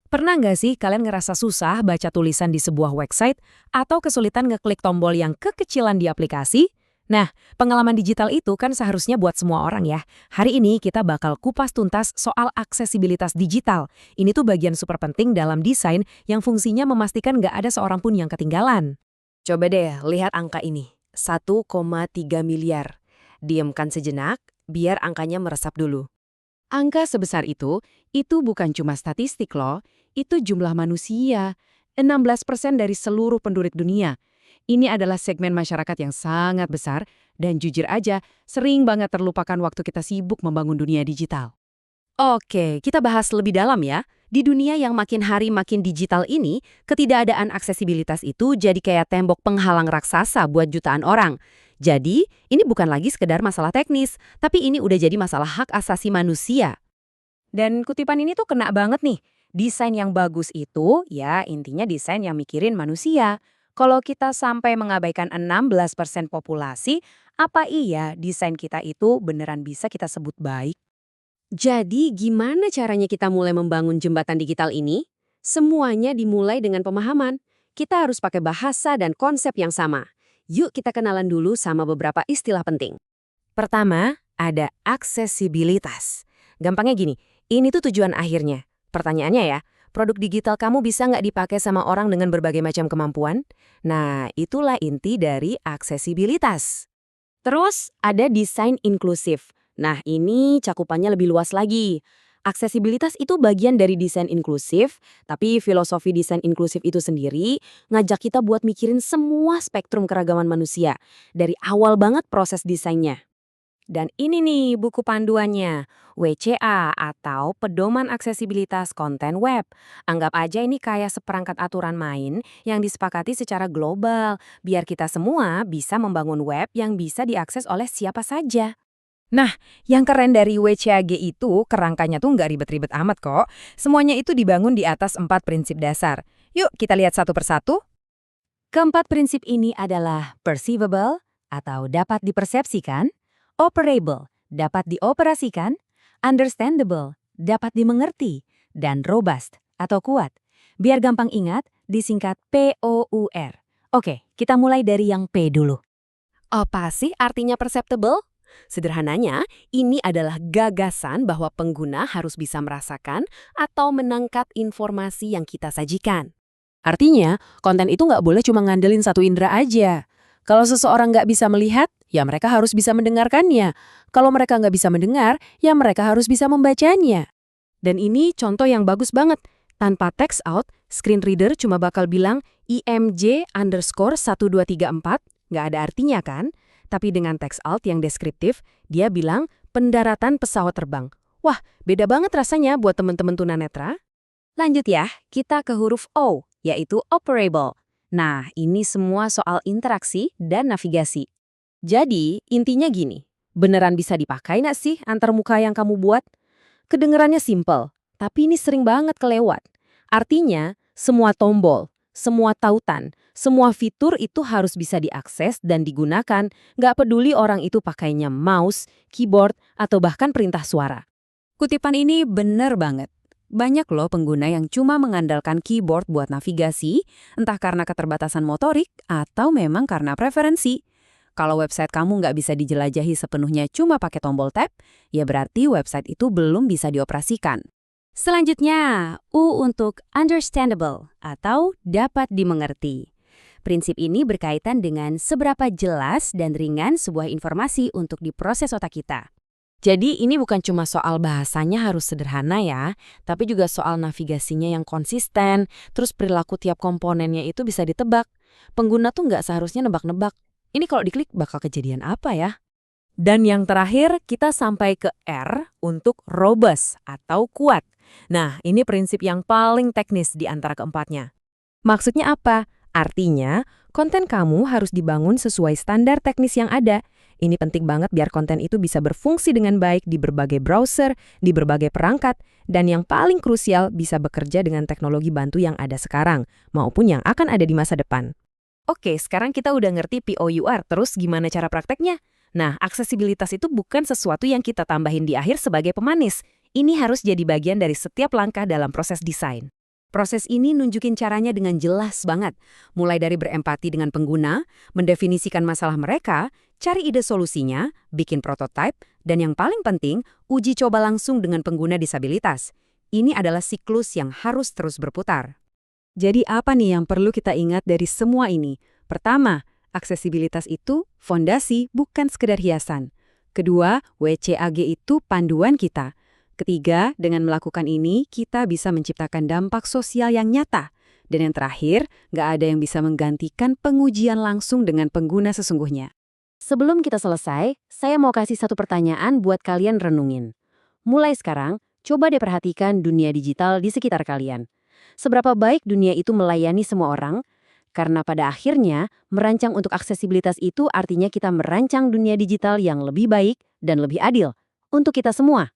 Pernah nggak sih kalian ngerasa susah baca tulisan di sebuah website atau kesulitan ngeklik tombol yang kekecilan di aplikasi? Nah, pengalaman digital itu kan seharusnya buat semua orang ya. Hari ini kita bakal kupas tuntas soal aksesibilitas digital. Ini tuh bagian super penting dalam desain yang fungsinya memastikan nggak ada seorang pun yang ketinggalan. Coba deh lihat angka ini, 1,3 miliar. Diamkan sejenak, biar angkanya meresap dulu. Angka sebesar itu bukan cuma statistik loh, itu jumlah manusia. 16% dari seluruh penduduk dunia. Ini adalah segmen masyarakat yang sangat besar dan jujur aja sering banget terlupakan waktu kita sibuk membangun dunia digital. Oke, kita bahas lebih dalam ya. Di dunia yang makin hari makin digital ini, ketidakadaan aksesibilitas itu jadi kayak tembok penghalang raksasa buat jutaan orang. Jadi, ini bukan lagi sekedar masalah teknis, tapi ini udah jadi masalah hak asasi manusia. Dan kutipan ini tuh kena banget nih. Desain yang bagus itu, ya intinya desain yang mikirin manusia. Kalau kita sampai mengabaikan 16% populasi, apa iya desain kita itu beneran bisa kita sebut baik? Jadi, gimana caranya kita mulai membangun jembatan digital ini? Semuanya dimulai dengan pemahaman. Kita harus pakai bahasa dan konsep yang sama. Yuk kita kenalan dulu sama beberapa istilah penting. Pertama, ada aksesibilitas. Gampangnya gini, ini tuh tujuan akhirnya. Pertanyaannya ya, produk digital kamu bisa nggak dipakai sama orang dengan berbagai macam kemampuan? Nah, itulah inti dari aksesibilitas. Terus ada desain inklusif. Nah, ini cakupannya lebih luas lagi. Aksesibilitas itu bagian dari desain inklusif, tapi filosofi desain inklusif itu sendiri ngajak kita buat mikirin semua spektrum keragaman manusia, dari awal banget proses desainnya. Dan ini nih buku panduannya, WCA atau Pedoman Aksesibilitas Konten Web. Anggap aja ini kayak seperangkat aturan main yang disepakati secara global, biar kita semua bisa membangun web yang bisa diakses oleh siapa saja. Nah, yang keren dari WCAG itu kerangkanya tuh nggak ribet-ribet amat kok. Semuanya itu dibangun di atas 4 prinsip dasar. Yuk kita lihat satu persatu. Keempat prinsip ini adalah perceivable atau dapat dipersepsikan, operable, dapat dioperasikan, understandable, dapat dimengerti, dan robust atau kuat. Biar gampang ingat, disingkat POUR. Oke, kita mulai dari yang P dulu. Apa sih artinya perceptible? Sederhananya, ini adalah gagasan bahwa pengguna harus bisa merasakan atau menangkap informasi yang kita sajikan. Artinya, konten itu nggak boleh cuma ngandelin satu indera aja. Kalau seseorang nggak bisa melihat, ya mereka harus bisa mendengarkannya. Kalau mereka nggak bisa mendengar, ya mereka harus bisa membacanya. Dan ini contoh yang bagus banget. Tanpa text out, screen reader cuma bakal bilang IMJ_1234, nggak ada artinya kan? Tapi dengan text out yang deskriptif, dia bilang pendaratan pesawat terbang. Wah, beda banget rasanya buat teman-teman tunanetra. Lanjut ya, kita ke huruf O, yaitu operable. Nah, ini semua soal interaksi dan navigasi. Jadi, intinya gini, beneran bisa dipakai nggak sih antar muka yang kamu buat? Kedengerannya simple, tapi ini sering banget kelewat. Artinya, semua tombol, semua tautan, semua fitur itu harus bisa diakses dan digunakan, nggak peduli orang itu pakainya mouse, keyboard, atau bahkan perintah suara. Kutipan ini bener banget. Banyak loh pengguna yang cuma mengandalkan keyboard buat navigasi, entah karena keterbatasan motorik atau memang karena preferensi. Kalau website kamu nggak bisa dijelajahi sepenuhnya cuma pakai tombol tab, ya berarti website itu belum bisa dioperasikan. Selanjutnya, U untuk understandable atau dapat dimengerti. Prinsip ini berkaitan dengan seberapa jelas dan ringan sebuah informasi untuk diproses otak kita. Jadi ini bukan cuma soal bahasanya harus sederhana ya, tapi juga soal navigasinya yang konsisten, terus perilaku tiap komponennya itu bisa ditebak. Pengguna tuh nggak seharusnya nebak-nebak. Ini kalau diklik bakal kejadian apa ya? Dan yang terakhir, kita sampai ke R untuk robust atau kuat. Nah, ini prinsip yang paling teknis di antara keempatnya. Maksudnya apa? Artinya, konten kamu harus dibangun sesuai standar teknis yang ada. Ini penting banget biar konten itu bisa berfungsi dengan baik di berbagai browser, di berbagai perangkat, dan yang paling krusial bisa bekerja dengan teknologi bantu yang ada sekarang, maupun yang akan ada di masa depan. Oke, sekarang kita udah ngerti POUR, terus gimana cara prakteknya? Nah, aksesibilitas itu bukan sesuatu yang kita tambahin di akhir sebagai pemanis. Ini harus jadi bagian dari setiap langkah dalam proses desain. Proses ini nunjukin caranya dengan jelas banget, mulai dari berempati dengan pengguna, mendefinisikan masalah mereka, cari ide solusinya, bikin prototipe, dan yang paling penting, uji coba langsung dengan pengguna disabilitas. Ini adalah siklus yang harus terus berputar. Jadi apa nih yang perlu kita ingat dari semua ini? Pertama, aksesibilitas itu fondasi bukan sekedar hiasan. Kedua, WCAG itu panduan kita. Ketiga, dengan melakukan ini, kita bisa menciptakan dampak sosial yang nyata. Dan yang terakhir, nggak ada yang bisa menggantikan pengujian langsung dengan pengguna sesungguhnya. Sebelum kita selesai, saya mau kasih satu pertanyaan buat kalian renungin. Mulai sekarang, coba deh perhatikan dunia digital di sekitar kalian. Seberapa baik dunia itu melayani semua orang? Karena pada akhirnya, merancang untuk aksesibilitas itu artinya kita merancang dunia digital yang lebih baik dan lebih adil untuk kita semua.